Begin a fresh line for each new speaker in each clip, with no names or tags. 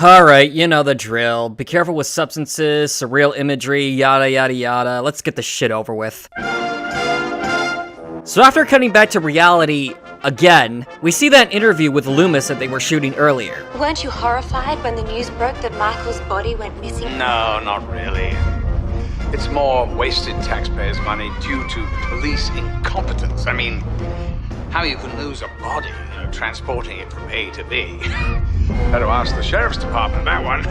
Alright, you know the drill. Be careful with substances, surreal imagery, yada yada yada. Let's get this shit over with. So after cutting back to reality again, we see that interview with Loomis that they were shooting earlier.
Weren't you horrified when the news broke that Michael's body went missing?
No, not really. It's more wasted taxpayers' money due to police incompetence. I mean, how you can lose a body, transporting it from A to B. Better ask the sheriff's department that one.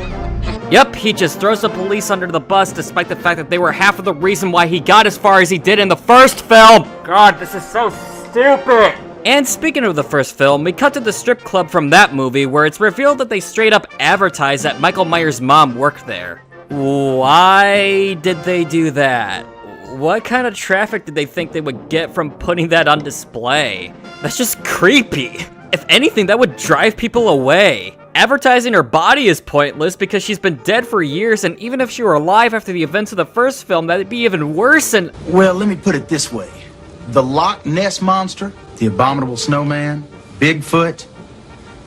Yep, he just throws the police under the bus despite the fact that they were half of the reason why he got as far as he did in the first film. God, this is so stupid. And speaking of the first film, we cut to the strip club from that movie where it's revealed that they straight up advertised that Michael Myers' mom worked there. Why did they do that? What kind of traffic did they think they would get from putting that on display? That's just creepy. If anything, that would drive people away. Advertising her body is pointless because she's been dead for years, and even if she were alive after the events of the first film, that'd be even worse and—
Well, let me put it this way. The Loch Ness Monster, the Abominable Snowman, Bigfoot,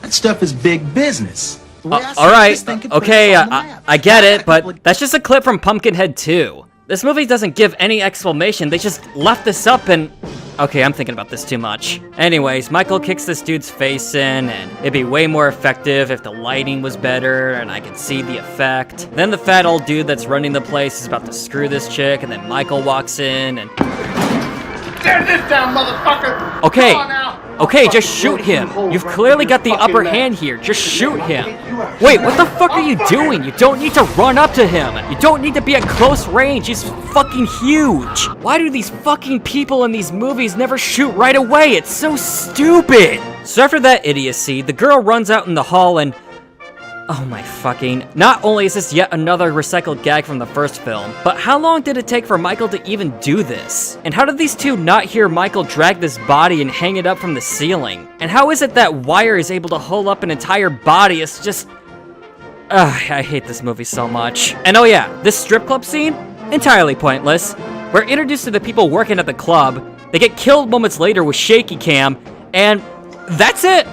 that stuff is big business.
Alright, okay, I get it, but that's just a clip from Pumpkinhead 2. This movie doesn't give any explanation, they just left this up and— Okay, I'm thinking about this too much. Anyways, Michael kicks this dude's face in, and it'd be way more effective if the lighting was better and I could see the effect. Then the fat old dude that's running the place is about to screw this chick, and then Michael walks in and—
Tear this down, motherfucker!
Okay, okay, just shoot him. You've clearly got the upper hand here. Just shoot him. Wait, what the fuck are you doing? You don't need to run up to him. You don't need to be at close range. He's fucking huge. Why do these fucking people in these movies never shoot right away? It's so stupid. So after that idiocy, the girl runs out in the hall and— Oh my fucking— Not only is this yet another recycled gag from the first film, but how long did it take for Michael to even do this? And how did these two not hear Michael drag this body and hang it up from the ceiling? And how is it that wire is able to hold up an entire body? It's just— I hate this movie so much. And oh yeah, this strip club scene? Entirely pointless. We're introduced to the people working at the club, they get killed moments later with shaky cam, and that's it!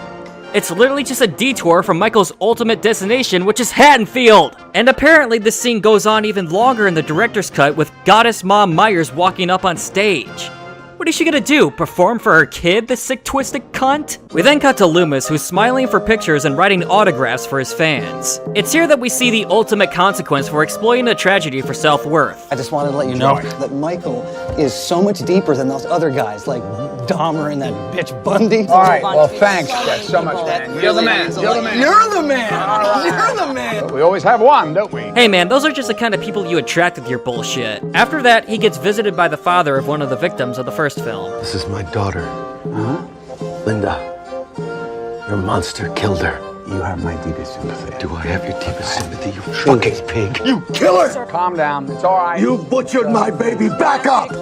It's literally just a detour from Michael's ultimate destination, which is Haddonfield! And apparently this scene goes on even longer in the director's cut with Goddess Mom Myers walking up on stage. What is she gonna do, perform for her kid, the sick twisted cunt? We then cut to Loomis, who's smiling for pictures and writing autographs for his fans. It's here that we see the ultimate consequence for exploiting a tragedy for self-worth.
I just wanted to let you know that Michael is so much deeper than those other guys, like Dahmer and that bitch Bundy.
All right, well, thanks, Jeff, so much, man. You're the man, you're the man.
You're the man! You're the man!
But we always have one, don't we?
Hey man, those are just the kind of people you attract with your bullshit. After that, he gets visited by the father of one of the victims of the first film.
This is my daughter. Linda. Your monster killed her.
You have my deepest sympathy.
Do I have your deepest sympathy, you fucking pig?
You killer!
Calm down, it's all right.
You butchered my baby! Back up!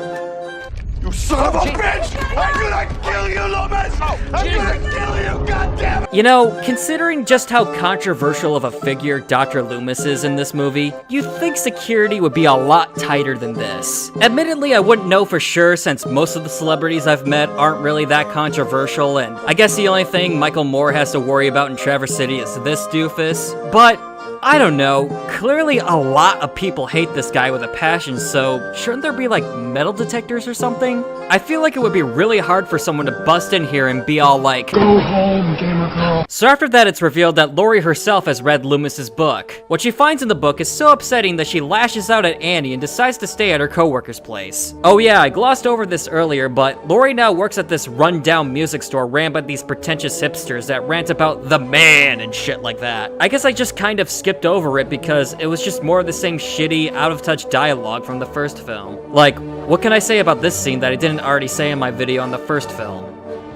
You son of a bitch! I'm gonna kill you, Loomis! I'm gonna kill you, goddammit!
You know, considering just how controversial of a figure Dr. Loomis is in this movie, you'd think security would be a lot tighter than this. Admittedly, I wouldn't know for sure since most of the celebrities I've met aren't really that controversial, and I guess the only thing Michael Moore has to worry about in Traverse City is this doofus, but I don't know, clearly a lot of people hate this guy with a passion, so shouldn't there be like metal detectors or something? I feel like it would be really hard for someone to bust in here and be all like, "Go home, gamer girl." So after that, it's revealed that Laurie herself has read Loomis's book. What she finds in the book is so upsetting that she lashes out at Annie and decides to stay at her coworker's place. Oh yeah, I glossed over this earlier, but Laurie now works at this rundown music store ran by these pretentious hipsters that rant about the man and shit like that. I guess I just kind of skipped over it because it was just more of the same shitty, out-of-touch dialogue from the first film. Like, what can I say about this scene that I didn't already say in my video on the first film?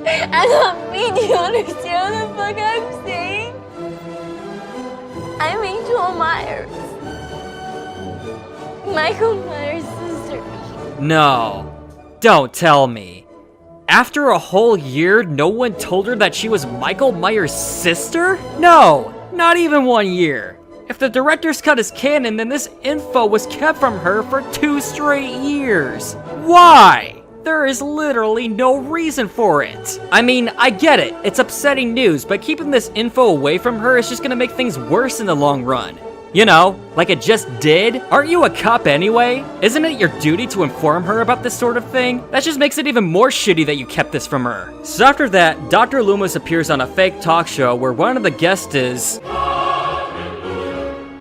I don't mean you understand what the fuck I'm saying. I'm Angel Myers. Michael Myers' sister.
No, don't tell me. After a whole year, no one told her that she was Michael Myers' sister? No, not even 1 year. If the director's cut is canon, then this info was kept from her for 2 straight years. Why? There is literally no reason for it. I mean, I get it, it's upsetting news, but keeping this info away from her is just gonna make things worse in the long run. You know, like it just did? Aren't you a cop anyway? Isn't it your duty to inform her about this sort of thing? That just makes it even more shitty that you kept this from her. So after that, Dr. Loomis appears on a fake talk show where one of the guests is...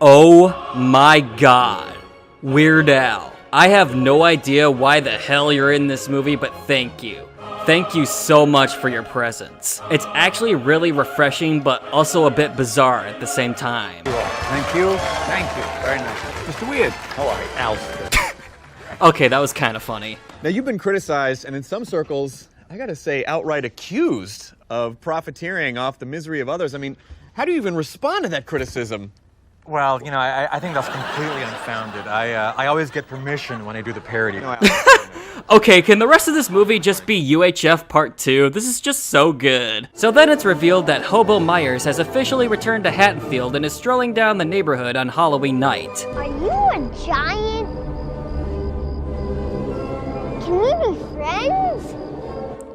Oh my god. Weird Al. I have no idea why the hell you're in this movie, but thank you. Thank you so much for your presence. It's actually really refreshing, but also a bit bizarre at the same time.
Thank you. Thank you. Very nice. Mr. Weird. How are you? Alfred.
Okay, that was kind of funny.
Now, you've been criticized, and in some circles, I gotta say, outright accused of profiteering off the misery of others. I mean, how do you even respond to that criticism?
Well, you know, I think that's completely unfounded. I always get permission when I do the parody.
Okay, can the rest of this movie just be UHF Part 2? This is just so good. So then it's revealed that Hobo Myers has officially returned to Haddonfield and is strolling down the neighborhood on Halloween night.
Are you a giant? Can we be friends?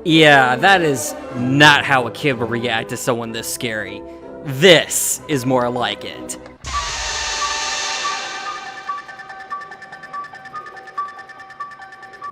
Yeah, that is not how a kid would react to someone this scary. This is more like it.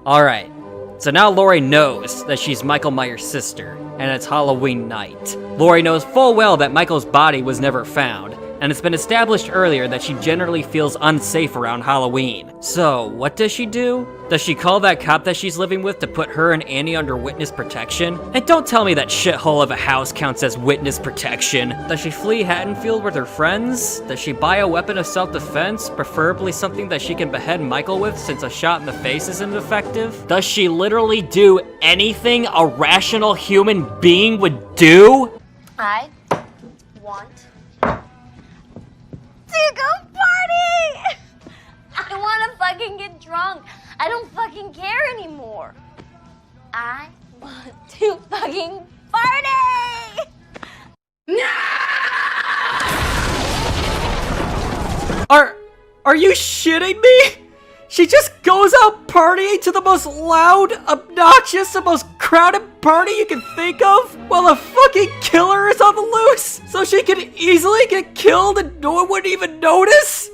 Alright, so now Laurie knows that she's Michael Myers' sister, and it's Halloween night. Laurie knows full well that Michael's body was never found, and it's been established earlier that she generally feels unsafe around Halloween. So, what does she do? Does she call that cop that she's living with to put her and Annie under witness protection? And don't tell me that shithole of a house counts as witness protection. Does she flee Haddonfield with her friends? Does she buy a weapon of self-defense, preferably something that she can behead Michael with since a shot in the face isn't effective? Does she literally do anything a rational human being would do?
I want to go party! I want to fucking get drunk. I don't fucking care anymore. I want to fucking party!
Are you shitting me? She just goes out partying to the most loud, obnoxious, and most crowded party you can think of while a fucking killer is on the loose so she can easily get killed and no one would even notice?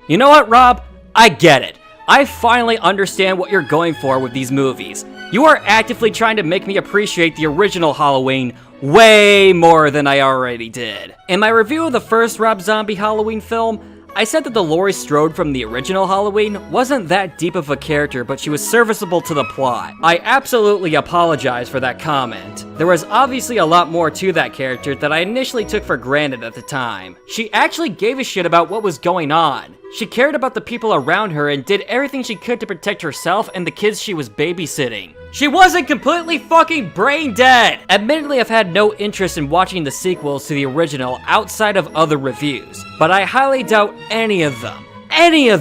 You know what, Rob? I get it. I finally understand what you're going for with these movies. You are actively trying to make me appreciate the original Halloween way more than I already did. In my review of the first Rob Zombie Halloween film, I said that the Laurie Strode from the original Halloween wasn't that deep of a character, but she was serviceable to the plot. I absolutely apologize for that comment. There was obviously a lot more to that character that I initially took for granted at the time. She actually gave a shit about what was going on. She cared about the people around her and did everything she could to protect herself and the kids she was babysitting. She wasn't completely fucking brain dead! Admittedly, I've had no interest in watching the sequels to the original outside of other reviews, but I highly doubt any of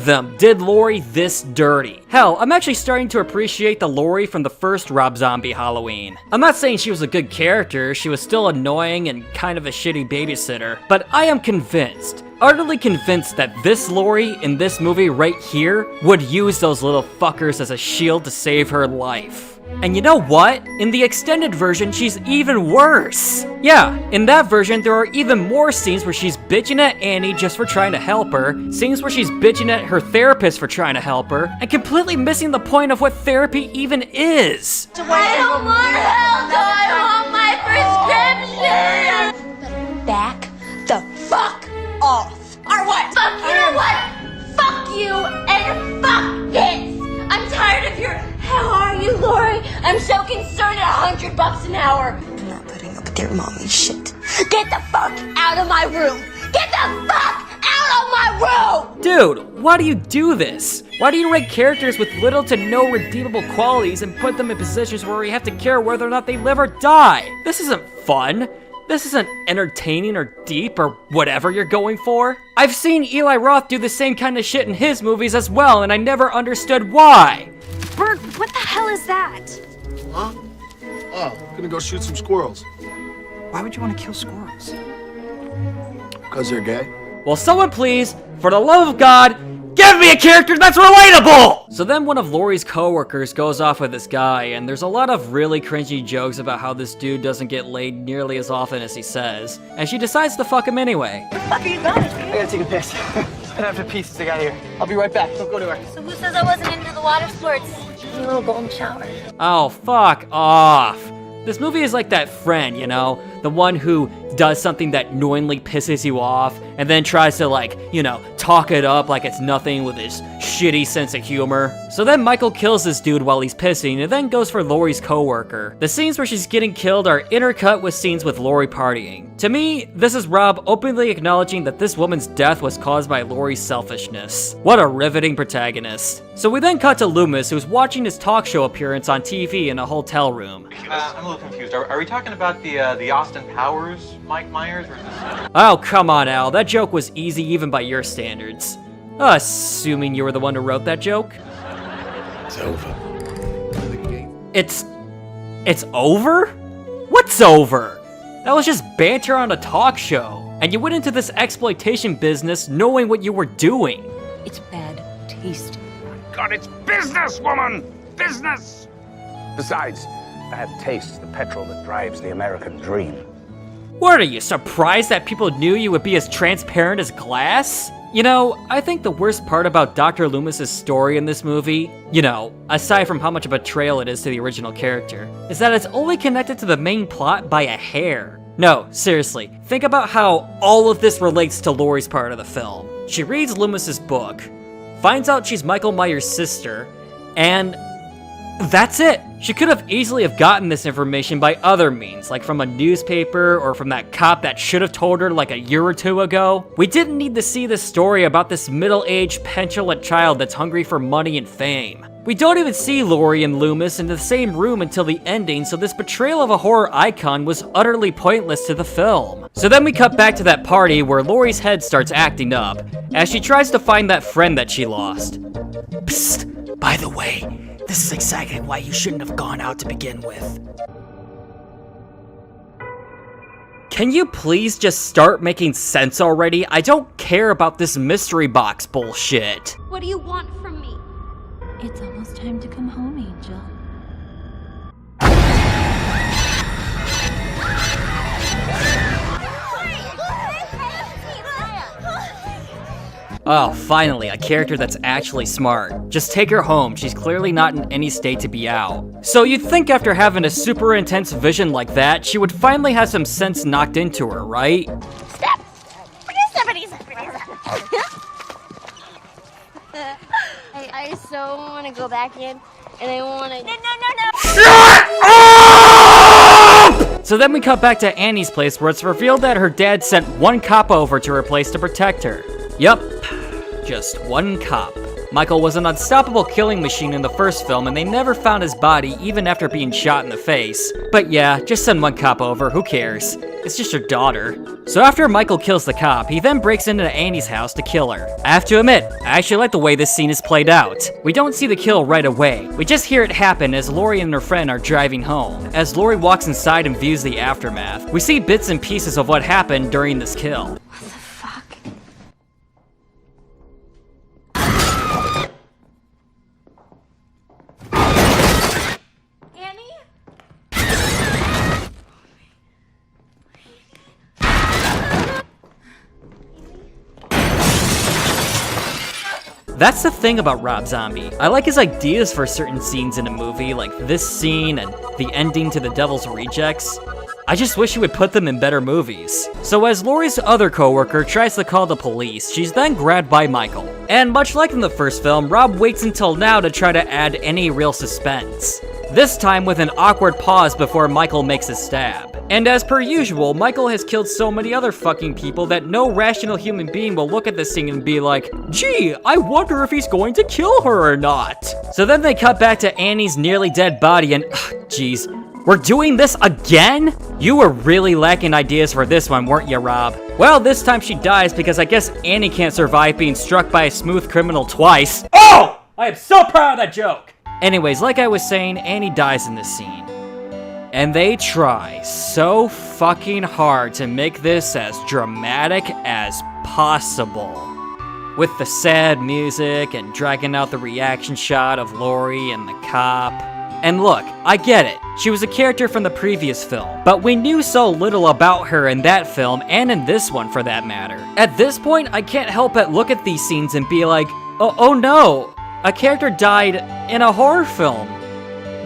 them did Laurie this dirty. Hell, I'm actually starting to appreciate the Laurie from the first Rob Zombie Halloween. I'm not saying she was a good character, she was still annoying and kind of a shitty babysitter, but I am convinced, utterly convinced that this Laurie in this movie right here would use those little fuckers as a shield to save her life. And you know what? In the extended version, she's even worse. Yeah, in that version, there are even more scenes where she's bitching at Annie just for trying to help her, scenes where she's bitching at her therapist for trying to help her, and completely missing the point of what therapy even is.
I don't want help, I want my prescription! Back the fuck off! Or what? Fuck you or what? Fuck you and fuck this! I'm tired of your, how are you, Laurie? I'm so concerned at $100 an hour. I'm not putting up with your mommy shit. Get the fuck out of my room! Get the fuck out of my room!
Dude, why do you do this? Why do you write characters with little to no redeemable qualities and put them in positions where you have to care whether or not they live or die? This isn't fun. This isn't entertaining or deep or whatever you're going for. I've seen Eli Roth do the same kind of shit in his movies as well, and I never understood why.
Bert, what the hell is that?
Huh? Oh, gonna go shoot some squirrels.
Why would you want to kill squirrels?
Because they're gay?
Will someone please, for the love of God, give Give me a character that's relatable! So then one of Laurie's coworkers goes off with this guy, and there's a lot of really cringy jokes about how this dude doesn't get laid nearly as often as he says, and she decides to fuck him anyway.
Where the fuck are you going? I gotta take a piss. I have to pee since I got here. I'll be right back. Don't go anywhere.
So who says I wasn't into the water sports? A little golden shower.
Oh, fuck off. This movie is like that friend, you know? The one who does something that knowingly pisses you off and then tries to, like, you know, talk it up like it's nothing with his shitty sense of humor. So then Michael kills this dude while he's pissing and then goes for Laurie's coworker. The scenes where she's getting killed are intercut with scenes with Laurie partying. To me, this is Rob openly acknowledging that this woman's death was caused by Laurie's selfishness. What a riveting protagonist. So we then cut to Loomis, who's watching his talk show appearance on TV in a hotel room.
I'm a little confused. Are we talking about the Austin Powers Mike Myers, or is this...
Oh, come on, Al. That joke was easy even by your standards. Assuming you were the one who wrote that joke?
It's over.
It's over? What's over? That was just banter on a talk show. And you went into this exploitation business knowing what you were doing.
It's bad taste.
God, it's business, woman! Business! Besides, bad taste's the petrol that drives the American dream.
What are you, surprised that people knew you would be as transparent as glass? You know, I think the worst part about Dr. Loomis's story in this movie, you know, aside from how much a betrayal it is to the original character, is that it's only connected to the main plot by a hair. No, seriously, think about how all of this relates to Laurie's part of the film. She reads Loomis's book, finds out she's Michael Myers' sister, and that's it. She could have easily have gotten this information by other means, like from a newspaper or from that cop that should have told her like a year or two ago. We didn't need to see this story about this middle-aged, petulant child that's hungry for money and fame. We don't even see Laurie and Loomis in the same room until the ending, so this betrayal of a horror icon was utterly pointless to the film. So then we cut back to that party where Laurie's head starts acting up, as she tries to find that friend that she lost. Psst, by the way, this is exactly why you shouldn't have gone out to begin with. Can you please just start making sense already? I don't care about this mystery box bullshit.
What do you want from me?
It's almost time to come home, Angel.
Oh, finally, a character that's actually smart. Just take her home, she's clearly not in any state to be out. So you'd think after having a super intense vision like that, she would finally have some sense knocked into her, right?
Stop! I so want to go back in, and I want to... No!
So then we cut back to Annie's place where it's revealed that her dad sent one cop over to her place to protect her. Yup, just one cop. Michael was an unstoppable killing machine in the first film and they never found his body even after being shot in the face. But yeah, just send one cop over, who cares? It's just your daughter. So after Michael kills the cop, he then breaks into Annie's house to kill her. I have to admit, I actually like the way this scene is played out. We don't see the kill right away. We just hear it happen as Laurie and her friend are driving home. As Laurie walks inside and views the aftermath, we see bits and pieces of what happened during this kill. That's the thing about Rob Zombie. I like his ideas for certain scenes in a movie, like this scene and the ending to The Devil's Rejects. I just wish he would put them in better movies. So as Laurie's other coworker tries to call the police, she's then grabbed by Michael. And much like in the first film, Rob waits until now to try to add any real suspense. This time with an awkward pause before Michael makes his stab. And as per usual, Michael has killed so many other fucking people that no rational human being will look at this scene and be like, gee, I wonder if he's going to kill her or not. So then they cut back to Annie's nearly dead body and, geez, we're doing this again? You were really lacking ideas for this one, weren't you, Rob? Well, this time she dies because I guess Annie can't survive being struck by a smooth criminal twice. Oh! I am so proud of that joke! Anyways, like I was saying, Annie dies in this scene. And they try so fucking hard to make this as dramatic as possible. with the sad music and dragging out the reaction shot of Laurie and the cop. And look, I get it. She was a character from the previous film, but we knew so little about her in that film and in this one for that matter. At this point, I can't help but look at these scenes and be like, oh no, a character died in a horror film.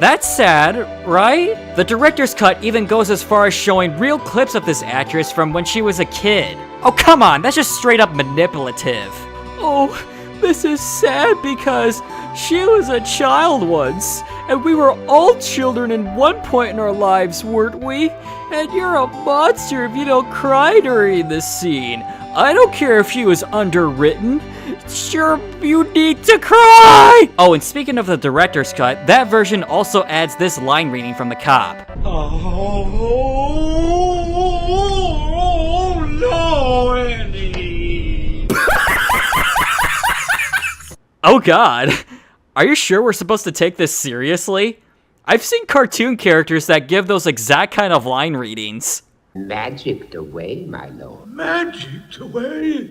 That's sad, right? The director's cut even goes as far as showing real clips of this actress from when she was a kid. Oh come on, that's just straight up manipulative. Oh, this is sad because she was a child once, and we were all children in one point in our lives, weren't we? And you're a monster if you don't cry during this scene. I don't care if she was underwritten. Sure, you need to cry! Oh, and speaking of the director's cut, that version also adds this line reading from the cop.
Oh, no, Andy.
Oh god. Are you sure we're supposed to take this seriously? I've seen cartoon characters that give those exact kind of line readings.
Magicked away, my lord.
Magicked away.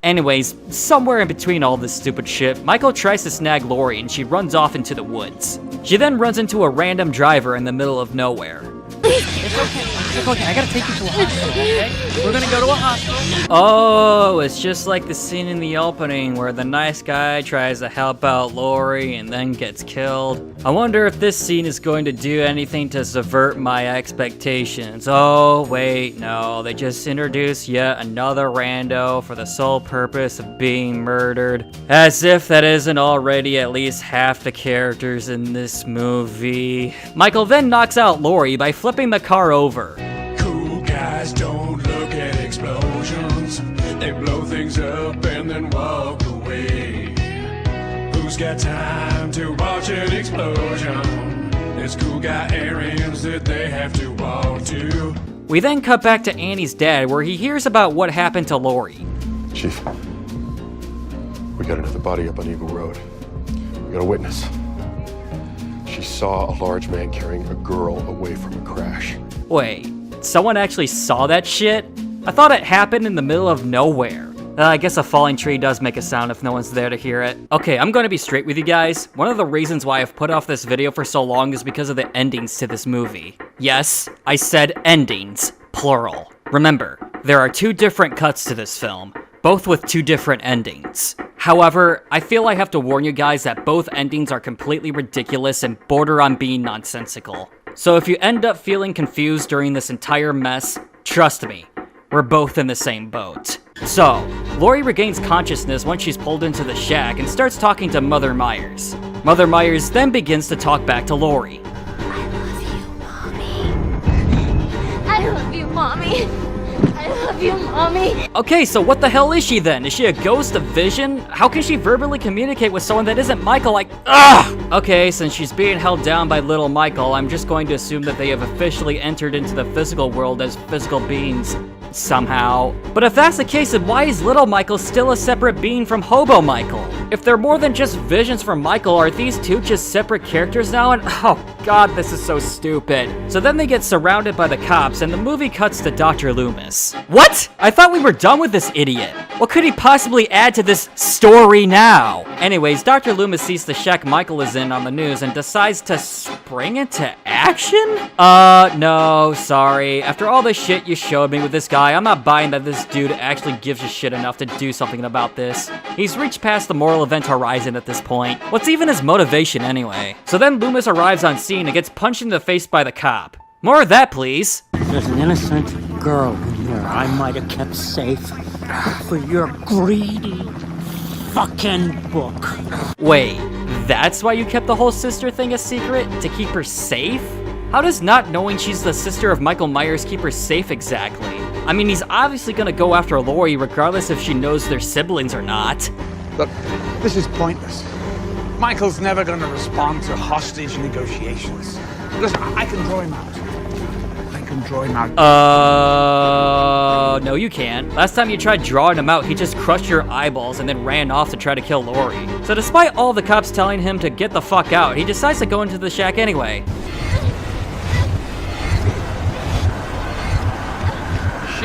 Anyways, somewhere in between all this stupid shit, Michael tries to snag Laurie and she runs off into the woods. She then runs into a random driver in the middle of nowhere.
It's okay, I gotta take you to a hospital, okay? We're gonna go to a hospital.
Oh, it's just like the scene in the opening where the nice guy tries to help out Laurie and then gets killed. I wonder if this scene is going to do anything to subvert my expectations. Oh, wait, no, they just introduced yet another rando for the sole purpose of being murdered. As if that isn't already at least half the characters in this movie. Michael then knocks out Laurie by flipping the car over.
Cool guys don't look at explosions. They blow things up and then walk away. Who's got time to watch an explosion? There's cool guy errands that they have to walk to.
We then cut back to Annie's dad where he hears about what happened to Laurie.
Chief, we got another body up on Eagle Road. We got a witness. She saw a large man carrying a girl away from a crash.
Wait, someone actually saw that shit? I thought it happened in the middle of nowhere. I guess a falling tree does make a sound if no one's there to hear it. Okay, I'm gonna be straight with you guys. One of the reasons why I've put off this video for so long is because of the endings to this movie. Yes, I said endings, plural. Remember, there are two different cuts to this film, both with two different endings. However, I feel I have to warn you guys that both endings are completely ridiculous and border on being nonsensical. So if you end up feeling confused during this entire mess, trust me, we're both in the same boat. So, Laurie regains consciousness once she's pulled into the shack and starts talking to Mother Myers. Mother Myers then begins to talk back to Laurie.
I love you, Mommy. I love you, Mommy.
Okay, so what the hell is she then? Is she a ghost, a vision? How can she verbally communicate with someone that isn't Michael? Like, ugh! Okay, since she's being held down by little Michael, I'm just going to assume that they have officially entered into the physical world as physical beings. Somehow. But if that's the case, then why is little Michael still a separate being from Hobo Michael? If they're more than just visions from Michael, are these two just separate characters now? And oh god, this is so stupid. So then they get surrounded by the cops and the movie cuts to Dr. Loomis. What? I thought we were done with this idiot. What could he possibly add to this story now? Anyways, Dr. Loomis sees the shack Michael is in on the news and decides to spring into action? No, sorry. After all the shit you showed me with this guy, I'm not buying that this dude actually gives a shit enough to do something about this. He's reached past the moral event horizon at this point. What's even his motivation anyway? So then Loomis arrives on scene and gets punched in the face by the cop. More of that, please.
There's an innocent girl in here I might have kept safe for your greedy fucking book.
Wait, that's why you kept the whole sister thing a secret? To keep her safe? How does not knowing she's the sister of Michael Myers keep her safe exactly? I mean, he's obviously gonna go after Laurie regardless if she knows they're siblings or not.
Look, this is pointless. Michael's never going to respond to hostage negotiations. Listen, I can draw him out. I can draw him out.
No you can't. Last time you tried drawing him out, he just crushed your eyeballs and then ran off to try to kill Laurie. So despite all the cops telling him to get the fuck out, he decides to go into the shack anyway.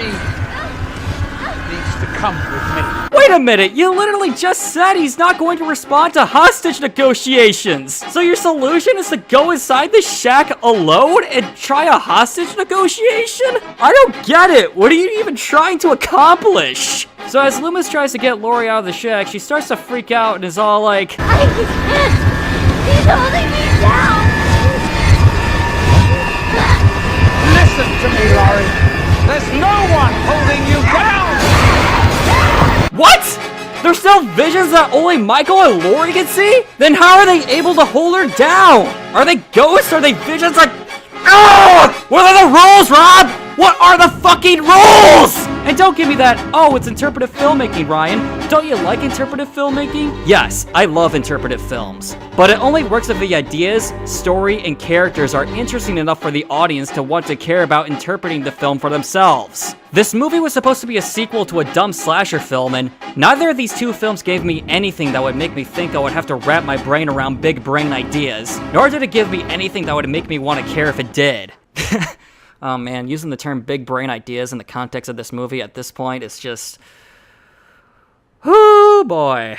She needs to come with me.
Wait a minute, you literally just said he's not going to respond to hostage negotiations. So your solution is to go inside the shack alone and try a hostage negotiation? I don't get it. What are you even trying to accomplish? So as Loomis tries to get Laurie out of the shack, she starts to freak out and is all like,
I can't. He's holding me down.
Listen to me, Laurie. There's no one holding you down.
what? There's still visions that only Michael and Laurie can see? Then how are they able to hold her down? Are they ghosts? Are they visions like... Oh! What are the rules, Rob? What are the fucking rules? And don't give me that, oh, it's interpretive filmmaking, Ryan. Don't you like interpretive filmmaking? Yes, I love interpretive films. But it only works if the ideas, story, and characters are interesting enough for the audience to want to care about interpreting the film for themselves. This movie was supposed to be a sequel to a dumb slasher film, and neither of these two films gave me anything that would make me think I would have to wrap my brain around big brain ideas, nor did it give me anything that would make me want to care if it did. Oh man, using the term big brain ideas in the context of this movie at this point is just... Whoo boy.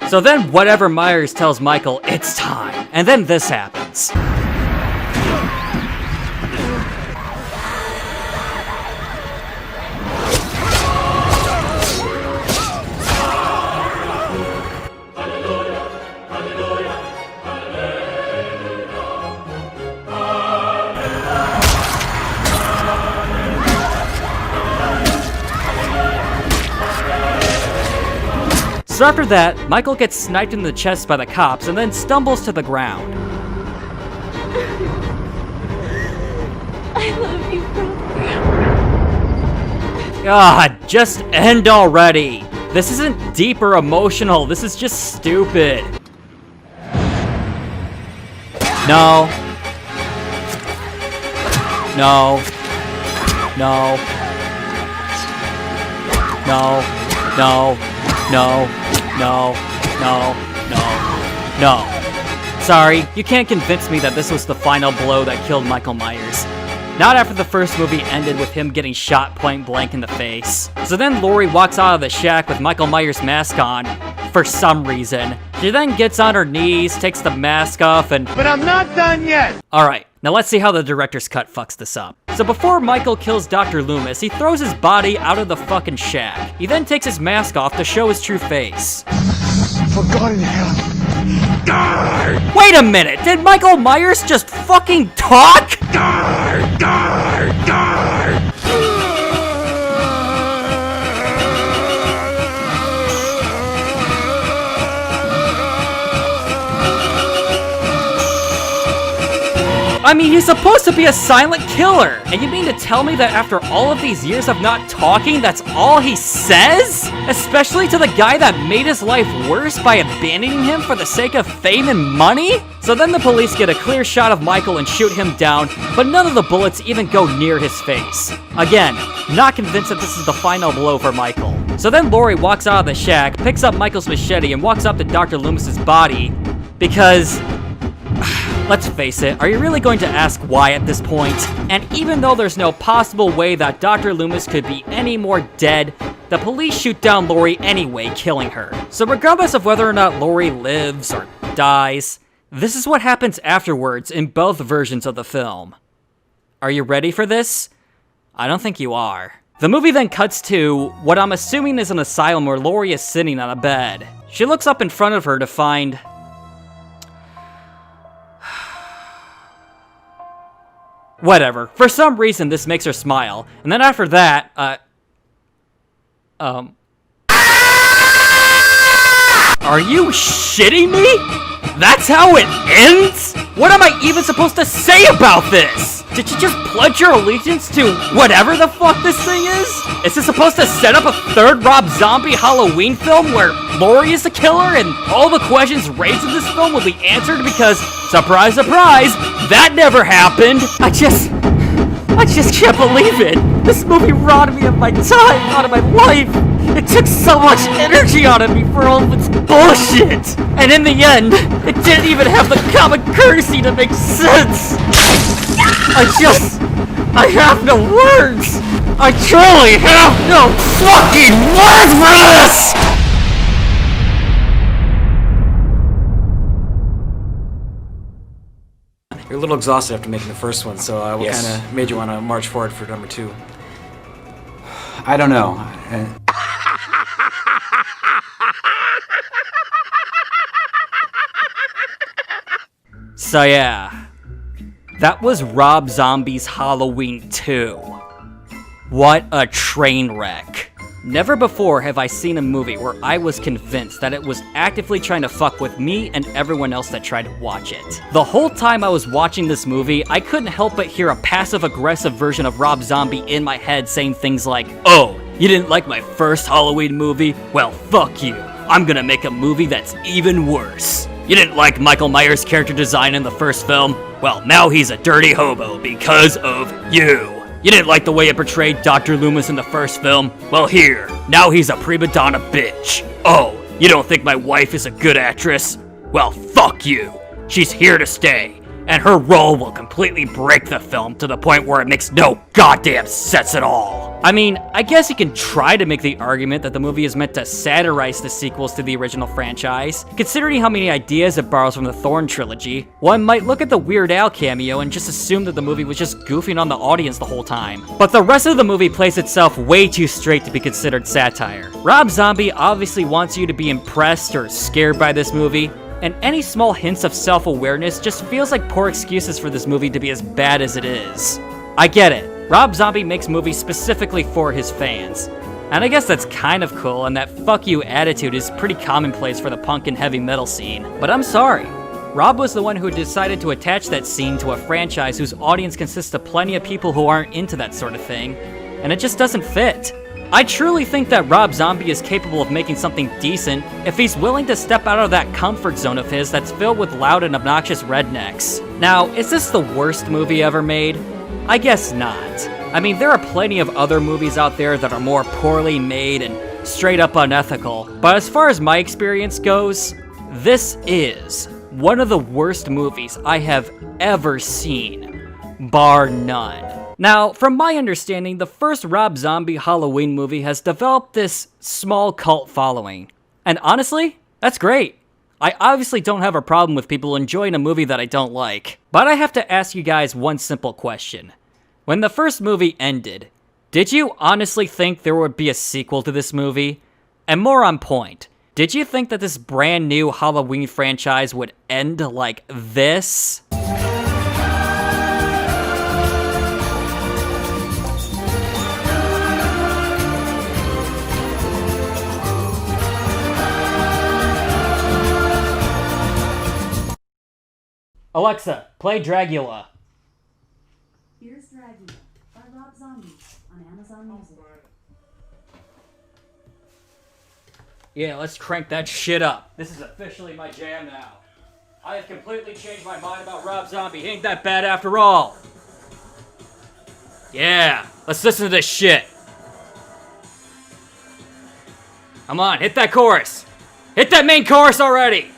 So then whatever Myers tells Michael, it's time. And then this happens. So after that, Michael gets sniped in the chest by the cops and then stumbles to the ground.
I love you, brother.
God, just end already. This isn't deep or emotional, this is just stupid. No. No. No. No. No. No, no, no, no, no. Sorry, you can't convince me that this was the final blow that killed Michael Myers. Not after the first movie ended with him getting shot point blank in the face. So then Laurie walks out of the shack with Michael Myers' mask on, for some reason. She then gets on her knees, takes the mask off, and...
But I'm not done yet.
Alright, now let's see how the director's cut fucks this up. So before Michael kills Dr. Loomis, he throws his body out of the fucking shack. He then takes his mask off to show his true face.
For God in hell. Die!
Wait a minute, did Michael Myers just fucking talk?
Die! Die! Die!
I mean, he's supposed to be a silent killer! And you mean to tell me that after all of these years of not talking, that's all he says? Especially to the guy that made his life worse by abandoning him for the sake of fame and money? So then the police get a clear shot of Michael and shoot him down, but none of the bullets even go near his face. Again, not convinced that this is the final blow for Michael. So then Laurie walks out of the shack, picks up Michael's machete, and walks up to Dr. Loomis's body, because... let's face it, are you really going to ask why at this point? And even though there's no possible way that Dr. Loomis could be any more dead, the police shoot down Laurie anyway, killing her. So regardless of whether or not Laurie lives or dies, this is what happens afterwards in both versions of the film. Are you ready for this? I don't think you are. The movie then cuts to what I'm assuming is an asylum where Laurie is sitting on a bed. She looks up in front of her to find... whatever. For some reason, this makes her smile. And then after that, are you shitting me? That's how it ends? What am I even supposed to say about this? Did you just pledge your allegiance to whatever the fuck this thing is? Is this supposed to set up a third Rob Zombie Halloween film where Laurie is the killer and all the questions raised in this film will be answered because, surprise, surprise, that never happened? I just can't believe it. This movie robbed me of my time, out of my life. It took so much energy out of me for all of its bullshit. And in the end, it didn't even have the common courtesy to make sense. I have no words. I truly have no fucking words for this! You're a little exhausted after making the first one, so what
Yes.
kind of made you want to march forward for number 2?
I don't know.
So yeah, that was Rob Zombie's Halloween 2. What a train wreck. Never before have I seen a movie where I was convinced that it was actively trying to fuck with me and everyone else that tried to watch it. The whole time I was watching this movie, I couldn't help but hear a passive-aggressive version of Rob Zombie in my head saying things like, "Oh, you didn't like my first Halloween movie? Well, fuck you. I'm gonna make a movie that's even worse. You didn't like Michael Myers' character design in the first film? Well, now he's a dirty hobo because of you. You didn't like the way it portrayed Dr. Loomis in the first film? Well, here, now he's a prima donna bitch. Oh, you don't think my wife is a good actress? Well, fuck you. She's here to stay, and her role will completely break the film to the point where it makes no goddamn sense at all." I mean, I guess you can try to make the argument that the movie is meant to satirize the sequels to the original franchise. Considering how many ideas it borrows from the Thorn trilogy, one might look at the Weird Al cameo and just assume that the movie was just goofing on the audience the whole time. But the rest of the movie plays itself way too straight to be considered satire. Rob Zombie obviously wants you to be impressed or scared by this movie, and any small hints of self-awareness just feels like poor excuses for this movie to be as bad as it is. I get it. Rob Zombie makes movies specifically for his fans. And I guess that's kind of cool, and that fuck you attitude is pretty commonplace for the punk and heavy metal scene. But I'm sorry. Rob was the one who decided to attach that scene to a franchise whose audience consists of plenty of people who aren't into that sort of thing, and it just doesn't fit. I truly think that Rob Zombie is capable of making something decent if he's willing to step out of that comfort zone of his that's filled with loud and obnoxious rednecks. Now, is this the worst movie ever made? I guess not. I mean, there are plenty of other movies out there that are more poorly made and straight up unethical, but as far as my experience goes, this is one of the worst movies I have ever seen, bar none. Now, from my understanding, the first Rob Zombie Halloween movie has developed this small cult following. And honestly, that's great. I obviously don't have a problem with people enjoying a movie that I don't like. But I have to ask you guys one simple question. When the first movie ended, did you honestly think there would be a sequel to this movie? And more on point, did you think that this brand new Halloween franchise would end like this? Alexa, play Dragula.
Here's Dragula by Rob Zombie on Amazon Music.
Yeah, let's crank that shit up. This is officially my jam now. I have completely changed my mind about Rob Zombie. He ain't that bad after all. Yeah, let's listen to this shit. Come on, hit that chorus. Hit that main chorus already.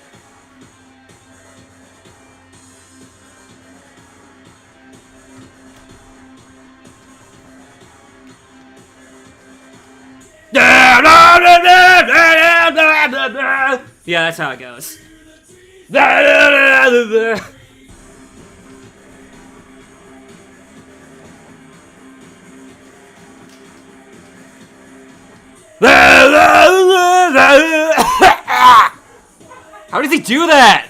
Yeah, that's how it goes. How does he do that?